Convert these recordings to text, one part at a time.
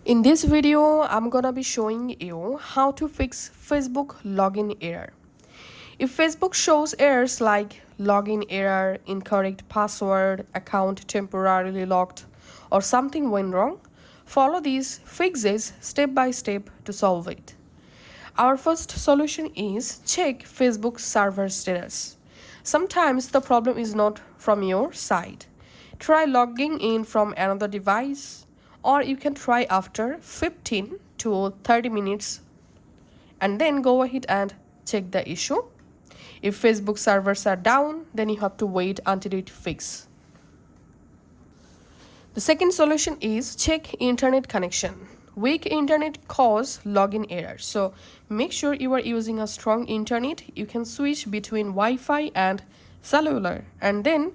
In this video, I'm gonna be showing you how to fix Facebook login error. If Facebook shows errors like login error, incorrect password, account temporarily locked, or something went wrong, follow these fixes step by step to solve it. Our first solution is check Facebook server status. Sometimes the problem is not from your side. Try logging in from another device, or you can try after 15 to 30 minutes and then go ahead and check the issue. If Facebook servers are down, then you have to wait until it fixes. The second solution is check internet connection. Weak internet cause login error. So make sure you are using a strong internet. You can switch between Wi-Fi and cellular and then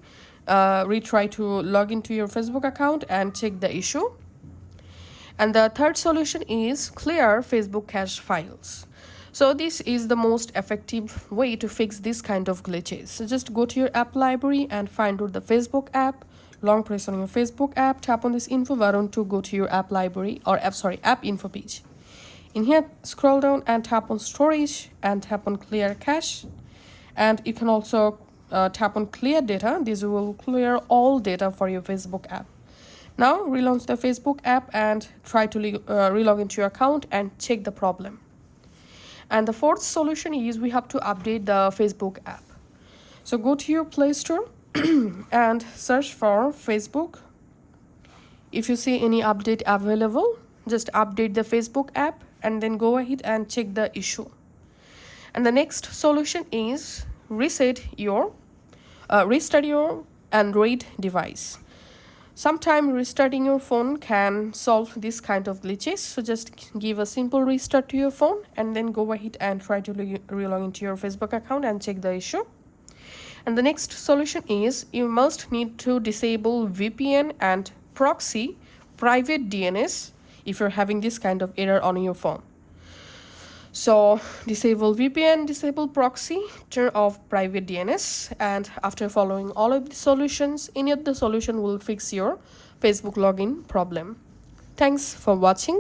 retry to log into your Facebook account and check the issue. And the third solution is clear Facebook cache files. So this is the most effective way to fix this kind of glitches. So just go to your app library and find out the Facebook app. Long press on your Facebook app, tap on this info button to go to your app library or app info page. In here, scroll down and tap on storage and tap on clear cache. And you can also tap on clear data. This will clear all data for your Facebook app. Now relaunch the Facebook app and try to relog into your account and check the problem. And the fourth solution is we have to update the Facebook app. So go to your Play Store and search for Facebook. If you see any update available, just update the Facebook app and then go ahead and check the issue. And the next solution is restart your Android device. Sometime restarting your phone can solve this kind of glitches. So just give a simple restart to your phone and then go ahead and try to relog into your Facebook account and check the issue. And the next solution is you must need to disable VPN and proxy private DNS if you're having this kind of error on your phone. So disable VPN, disable proxy, turn off private DNS, and after following all of the solutions, any of the solution will fix your Facebook login problem. Thanks for watching.